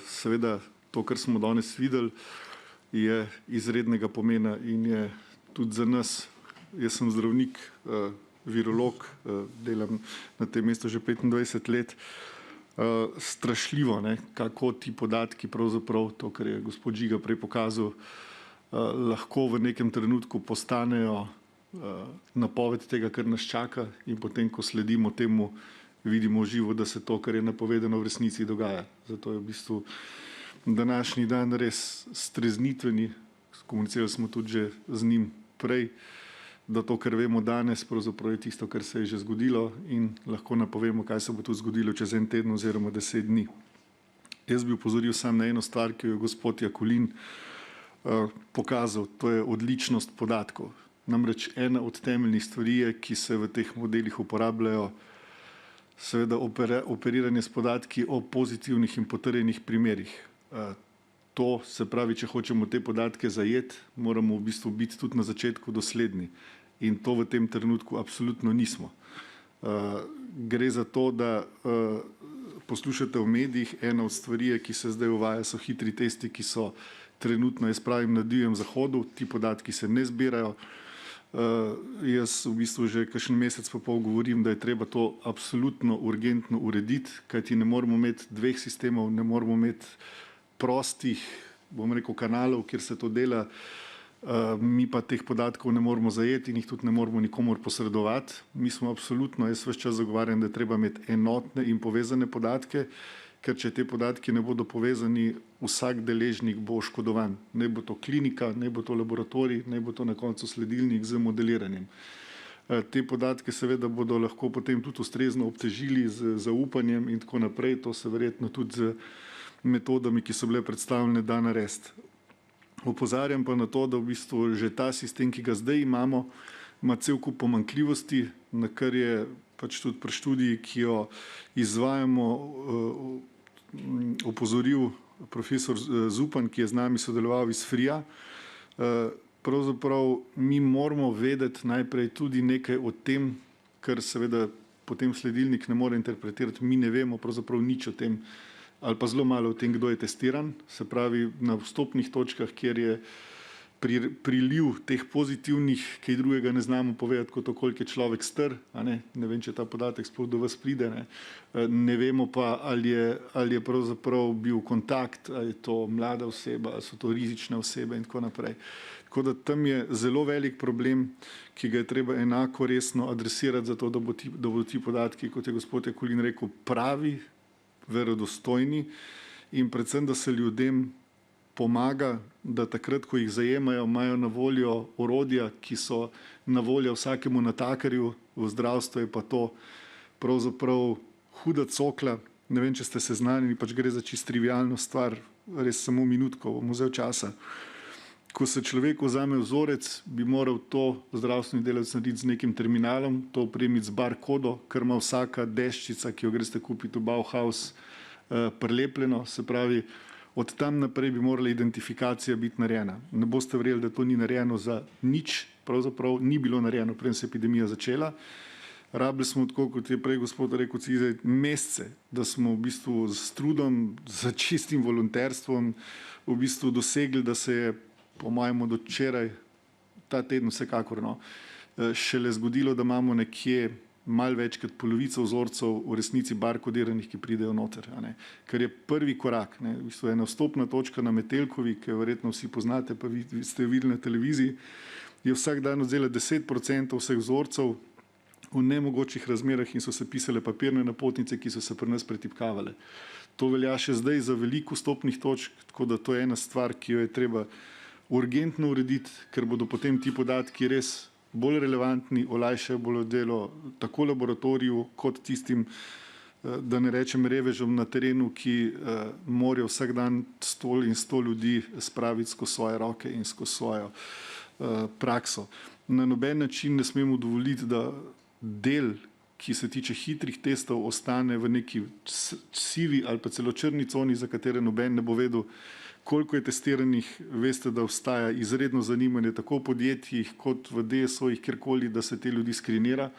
Seveda, to, kar smo danes videli, je izrednega pomena in je tudi za nas, jaz sem zdravnik, virolog, delam na tem mestu že 25 let, strašljivo, kako ti podatki pravzaprav, to, kar je gospod Žiga prej pokazal, lahko v nekem trenutku postanejo napoved tega, kar nas čaka, in potem, ko sledimo temu, vidimo živo, da se to, kar je napovedano, v resnici dogaja. Zato je v bistvu današnji dan res streznitveni. Komunicirali smo tudi že z njim prej, da to, kar vemo danes, pravzaprav je tisto, kar se je že zgodilo, in lahko napovemo, kaj se bo tudi zgodilo čez en teden oziroma 10 dni. Jaz bi opozoril samo na eno stvar, ki jo je gospod Jakulin pokazal, to je odličnost podatkov. Namreč ena od temeljnih stvari je, ki se v teh modelih uporabljajo, seveda operiranje s podatki o pozitivnih in potrjenih primerih. To se pravi, če hočemo te podatke zajeti, moramo v bistvu biti tudi na začetku dosledni. In to v tem trenutku absolutno nismo. Gre za to, da poslušate v medijih, ena od stvari, ki se zdaj uvaja, so hitri testi, ki so trenutno, jaz pravim, na divjem zahodu, ti podatki se ne zbirajo. Jaz v bistvu že kakšen mesec pa pol govorim, da je treba to absolutno urgentno urediti, kajti ne moramo imeti dveh sistemov, ne moramo imeti prostih, bom rekel, kanalov, kjer se to dela, mi pa teh podatkov ne moramo zajeti in jih tudi ne moramo nikomor posredovati. Mi smo absolutno, jaz ves čas zagovarjam, da je treba imeti enotne in povezane podatke, ker če te podatki ne bodo povezani, vsak deležnik bo oškodovan. Naj bo to klinika, naj bo to laboratorij, naj bo to na koncu sledilnik z modeliranjem. Te podatke seveda bodo lahko potem tudi ustrezno obtežili z zaupanjem in tako naprej. To se verjetno tudi z metodami, ki so bile predstavljene, da narediti. Opozarjam pa na to, da v bistvu že ta sistem, ki ga zdaj imamo, ima cel kup pomanjkljivosti, na kar je pač tudi pri študiji, ki jo izvajamo, opozoril profesor Zupan, ki je z nami sodeloval iz FRIA. Pravzaprav mi moramo vedeti najprej tudi nekaj o tem, kar seveda potem sledilnik ne more interpretirati. Mi ne vemo pravzaprav nič o tem, ali pa zelo malo o tem, kdo je testiran. Se pravi, na vstopnih točkah, kjer je priliv teh pozitivnih, kaj drugega ne znamo povedati, kot to, koliko je človek star. Ne vem, če ta podatek sploh do vas pride. Ne vemo pa, ali je pravzaprav bil kontakt, ali je to mlada oseba, ali so to rizične osebe in tako naprej. Tako da tam je zelo velik problem, ki ga je treba enako resno adresirati, zato da bodo ti podatki, kot je gospod Jakulin rekel, pravi, verodostojni in predvsem, da se ljudem pomaga, da takrat, ko jih zajemajo, imajo na voljo orodja, ki so na voljo vsakemu natakarju. V zdravstvu je pa to pravzaprav huda cokla. Ne vem, če ste seznanjeni, pač gre za čisto trivialno stvar, res samo minutko, bom vzel časa. Ko se človek vzame vzorec, bi moral to zdravstveni delavec narediti z nekim terminalom, to opremiti z barkodo, kar ima vsaka deščica, ki jo greste kupiti v Bauhaus, prilepljeno. Se pravi, od tam naprej bi morala identifikacija biti narejena. Ne boste verjeli, da to ni narejeno za nič, pravzaprav ni bilo narejeno, preden se je epidemija začela. Rabili smo, tako kot je prej gospod rekel, mesece, da smo v bistvu s trudom, z čistim volonterstvom v bistvu dosegli, da se je, po mojem, od včeraj, ta teden vsekakor, šele zgodilo, da imamo nekje malo več kot polovico vzorcev v resnici barkodiranih, ki pridejo noter. Kar je prvi korak. V bistvu ena vstopna točka na Metelkovi, ki jo verjetno vsi poznate, pa ste jo videli na televiziji, je vsak dan vzela 10% vseh vzorcev v nemogočih razmerah in so se pisale papirne napotnice, ki so se pri nas pretipkavale. To velja še zdaj za veliko vstopnih točk, tako da to je ena stvar, ki jo je treba urgentno urediti, ker bodo potem ti podatki res bolj relevantni, olajšajo bolj delo tako laboratoriju kot tistim, da ne rečem revežem na terenu, ki morajo vsak dan 100 in 100 ljudi spraviti skozi svoje roke in skozi svojo prakso. Na noben način ne smemo dovoliti, da del, ki se tiče hitrih testov, ostane v neki sivi ali pa celo črni coni, za katere noben ne bo vedel, koliko je testiranih. Veste, da obstaja izredno zanimanje tako v podjetjih kot v DSO-jih, kjerkoli, da se te ljudi skrinira.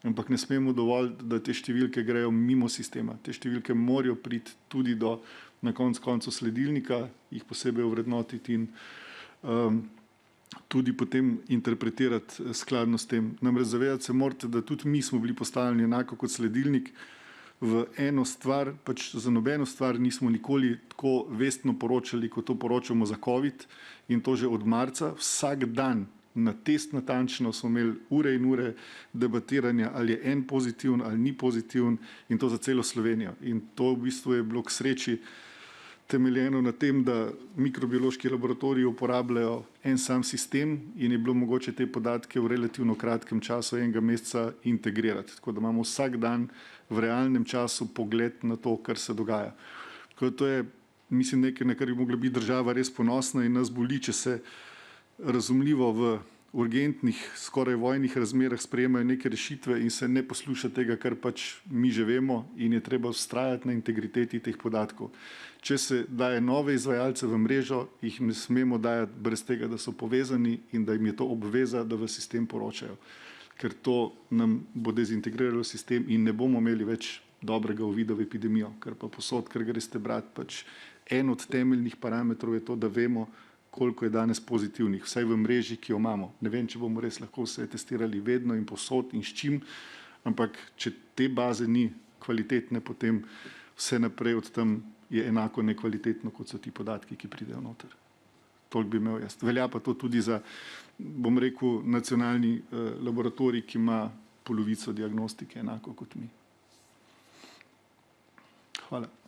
ampak ne smemo dovoliti, da te številke grejo mimo sistema. Te številke morajo priti tudi do na koncu sledilnika, jih posebej ovrednotiti in tudi potem interpretirati skladno s tem. Namreč zavedati se morate, da tudi mi smo bili postavljeni enako kot sledilnik v eno stvar, pač za nobeno stvar nismo nikoli tako vestno poročali, kot to poročamo za COVID, in to že od marca. Vsak dan na test natančno smo imeli ure in ure debatiranja, ali je en pozitiven ali ni pozitiven, in to za celo Slovenijo. In to v bistvu je bilo k sreči temeljeno na tem, da mikrobiološki laboratoriji uporabljajo en sam sistem in je bilo mogoče te podatke v relativno kratkem času, enega meseca, integrirati. Tako da imamo vsak dan v realnem času pogled na to, kar se dogaja. Tako da to je, mislim, nekaj, na kar bi mogla biti država res ponosna, in nas boli, če se razumljivo v urgentnih, skoraj vojnih razmerah sprejemajo neke rešitve in se ne posluša tega, kar pač mi že vemo, in je treba vztrajati na integriteti teh podatkov. Če se daje nove izvajalce v mrežo, jih ne smemo dajati brez tega, da so povezani in da jim je to obveza, da v sistem poročajo. Ker to nam bo dezintegriralo sistem in ne bomo imeli več dobrega uvida v epidemijo. Ker pa posod, ker greste brati, pač en od temeljnih parametrov je to, da vemo, koliko je danes pozitivnih, vsaj v mreži, ki jo imamo. Ne vem, če bomo res lahko vse testirali vedno in posod in s čim, ampak če te baze ni kvalitetne, potem vse naprej od tam je enako nekvalitetno, kot so ti podatki, ki pridejo noter. Toliko bi imel jaz. Velja pa to tudi za, bom rekel, nacionalni laboratorij, ki ima polovico diagnostike enako kot mi. Hvala.